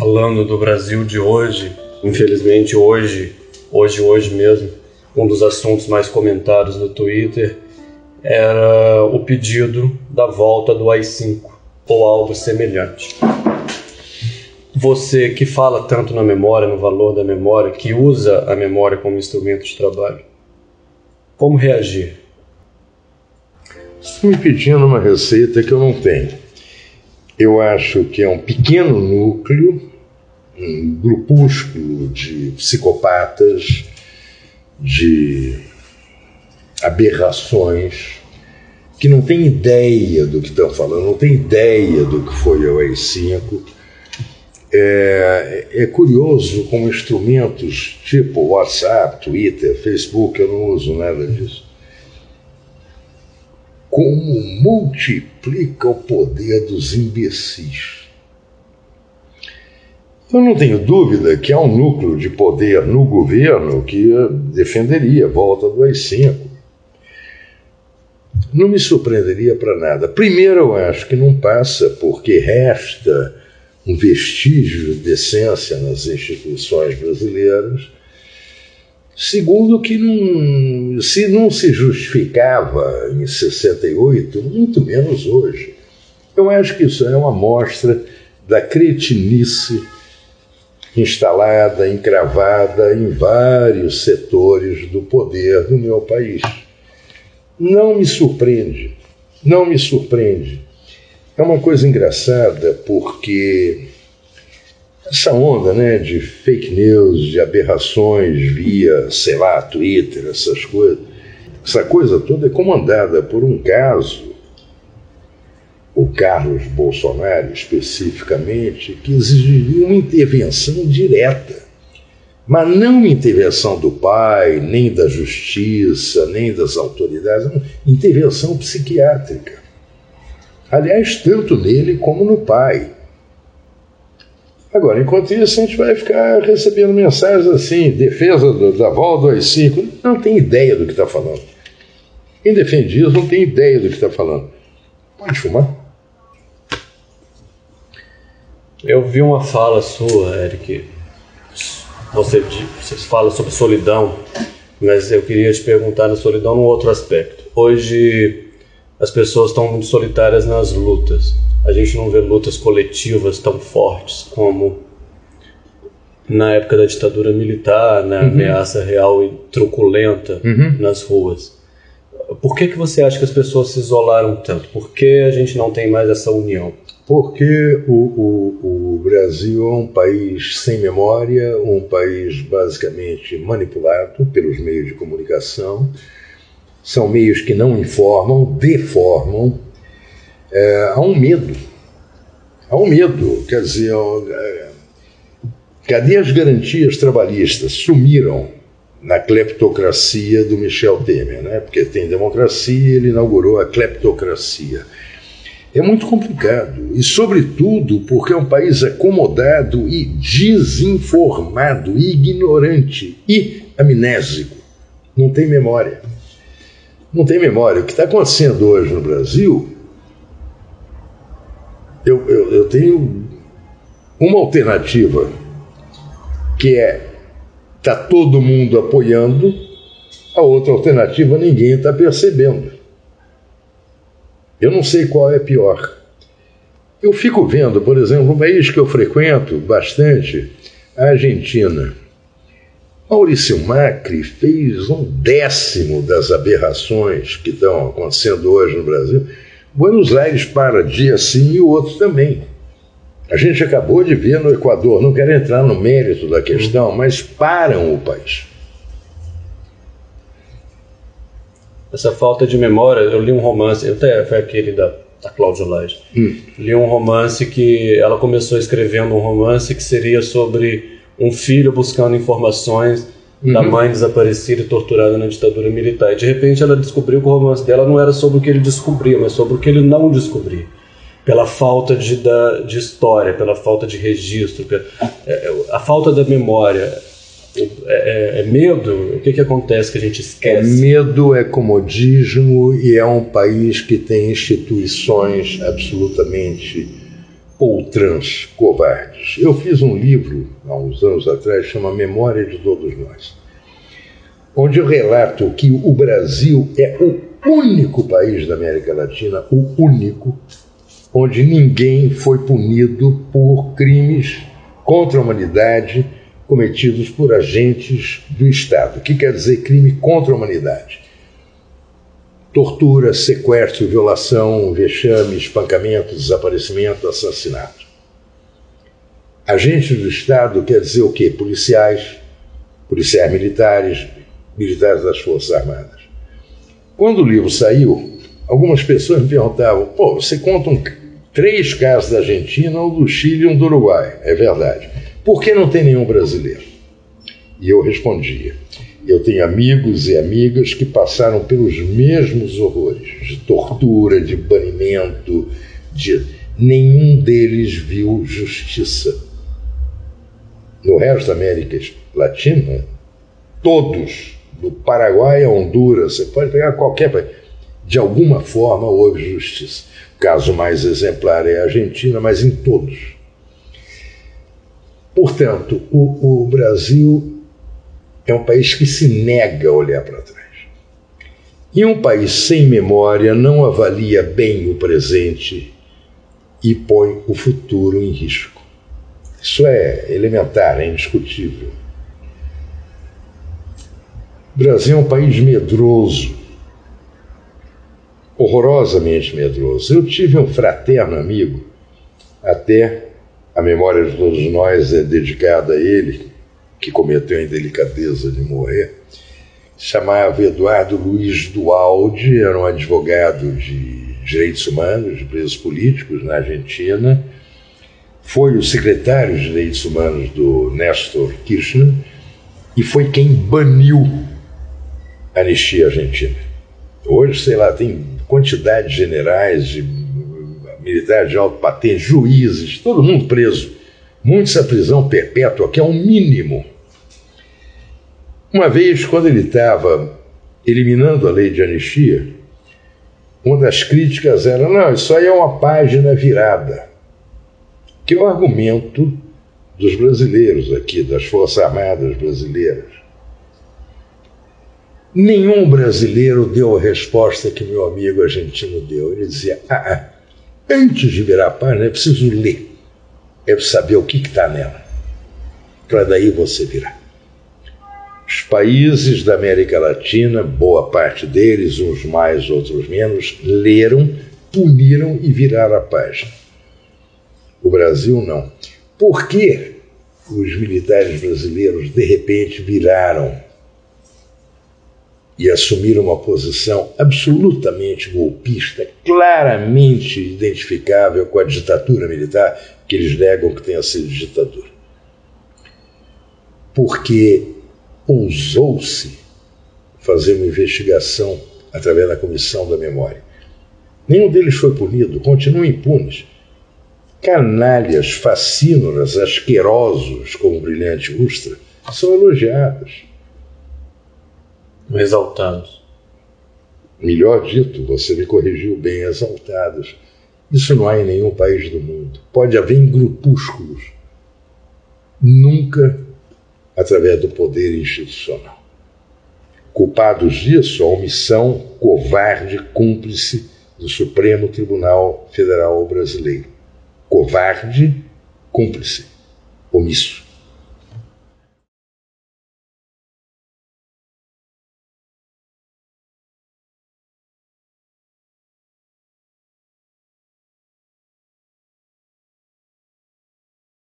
falando do Brasil de hoje, infelizmente hoje mesmo, um dos assuntos mais comentados no Twitter era o pedido da volta do AI-5 ou algo semelhante. Você que fala tanto na memória, no valor da memória, que usa a memória como instrumento de trabalho, como reagir? Estou me pedindo uma receita que eu não tenho. Eu acho que é um pequeno núcleo, um grupúsculo de psicopatas, de aberrações, que não tem ideia do que estão falando, não tem ideia do que foi o AI-5. É curioso como instrumentos tipo WhatsApp, Twitter, Facebook, eu não uso nada disso, como multiplica o poder dos imbecis. Eu não tenho dúvida que há um núcleo de poder no governo que defenderia a volta do AI-5. Não me surpreenderia para nada. Primeiro, eu acho que não passa porque resta um vestígio de decência nas instituições brasileiras. Segundo, que se não se justificava em 68, muito menos hoje. Eu acho que isso é uma amostra da cretinice instalada, encravada em vários setores do poder do meu país. Não me surpreende, não me surpreende. É uma coisa engraçada porque essa onda, né, de fake news, de aberrações via, sei lá, Twitter, essas coisas, essa coisa toda é comandada por um caso, o Carlos Bolsonaro especificamente, que exigiria uma intervenção direta, mas não uma intervenção do pai, nem da justiça, nem das autoridades, não, intervenção psiquiátrica. Aliás, tanto nele como no pai. Agora, enquanto isso, a gente vai ficar recebendo mensagens assim, defesa da volta do AI-5, não tem ideia do que está falando. Quem defende isso não tem ideia do que está falando. Pode fumar? Eu vi uma fala sua, Eric. Você fala sobre solidão, mas eu queria te perguntar na solidão num outro aspecto. Hoje as pessoas estão muito solitárias nas lutas. A gente não vê lutas coletivas tão fortes como na época da ditadura militar, na ameaça real e truculenta nas ruas. Por que você acha que as pessoas se isolaram tanto? Por que a gente não tem mais essa união? Porque o Brasil é um país sem memória, um país basicamente manipulado pelos meios de comunicação. São meios que não informam, deformam. Há um medo. Quer dizer, cadê as garantias trabalhistas? Sumiram na cleptocracia do Michel Temer, né? Porque tem democracia, ele inaugurou a cleptocracia. É muito complicado, e sobretudo porque é um país acomodado e desinformado, ignorante e amnésico. Não tem memória. Não tem memória. O que está acontecendo hoje no Brasil, eu tenho uma alternativa, que está todo mundo apoiando, a outra alternativa ninguém está percebendo. Eu não sei qual é pior. Eu fico vendo, por exemplo, um país que eu frequento bastante, a Argentina. Maurício Macri fez 1/10 das aberrações que estão acontecendo hoje no Brasil. Buenos Aires para dia sim e o outro também. A gente acabou de ver no Equador, não quero entrar no mérito da questão, mas param o país. Essa falta de memória, eu li um romance, até foi aquele da Cláudia Lage. Li um romance que ela começou escrevendo um romance que seria sobre um filho buscando informações da mãe desaparecida e torturada na ditadura militar. E de repente ela descobriu que o romance dela não era sobre o que ele descobria, mas sobre o que ele não descobria. Pela falta de história, pela falta de registro, a falta da memória. É medo? O que acontece que a gente esquece? Medo, é comodismo, e é um país que tem instituições absolutamente poltrãs covardes. Eu fiz um livro, há uns anos atrás, chama Memória de Todos Nós, onde eu relato que o Brasil é o único país da América Latina, o único, onde ninguém foi punido por crimes contra a humanidade cometidos por agentes do Estado. O que quer dizer crime contra a humanidade? Tortura, sequestro, violação, vexame, espancamento, desaparecimento, assassinato. Agentes do Estado quer dizer o quê? Policiais militares, militares das Forças Armadas. Quando o livro saiu, algumas pessoas me perguntavam: pô, você conta 3 casos da Argentina, um do Chile e um do Uruguai. É verdade. Por que não tem nenhum brasileiro? E eu respondia: eu tenho amigos e amigas que passaram pelos mesmos horrores, de tortura, de banimento, nenhum deles viu justiça. No resto da América Latina, todos, do Paraguai a Honduras, você pode pegar qualquer país, de alguma forma houve justiça. O caso mais exemplar é a Argentina, mas em todos. Portanto, o Brasil é um país que se nega a olhar para trás. E um país sem memória não avalia bem o presente e põe o futuro em risco. Isso é elementar, é indiscutível. O Brasil é um país medroso, horrorosamente medroso. Eu tive um fraterno amigo, até a memória de todos nós é dedicada a ele, que cometeu a indelicadeza de morrer, chamava Eduardo Luiz Dualdi, era um advogado de direitos humanos, de presos políticos na Argentina, foi o secretário de direitos humanos do Néstor Kirchner e foi quem baniu a anistia argentina. Hoje, sei lá, tem quantidade de generais, de militares de alto patente, juízes, todo mundo preso. Muitos a prisão perpétua, que é um mínimo. Uma vez, quando ele estava eliminando a lei de anistia, uma das críticas era: não, isso aí é uma página virada. Que é o argumento dos brasileiros aqui, das Forças Armadas brasileiras. Nenhum brasileiro deu a resposta que meu amigo argentino deu. Ele dizia: antes de virar a página é preciso ler. É preciso saber o que está nela, para daí você virar. Os países da América Latina, boa parte deles, uns mais, outros menos, leram, puniram e viraram a página. O Brasil não. Por que os militares brasileiros, de repente, viraram e assumiram uma posição absolutamente golpista, claramente identificável com a ditadura militar, que eles negam que tenha sido ditadura? Porque ousou-se fazer uma investigação através da Comissão da Memória. Nenhum deles foi punido, continuam impunes. Canalhas, facínoras, asquerosos, como o Brilhante Ustra, são elogiados. Exaltados. Melhor dito, você me corrigiu bem, exaltados. Isso não há em nenhum país do mundo. Pode haver em grupúsculos. Nunca através do poder institucional. Culpados disso, a omissão covarde, cúmplice do Supremo Tribunal Federal Brasileiro. Covarde, cúmplice, omisso.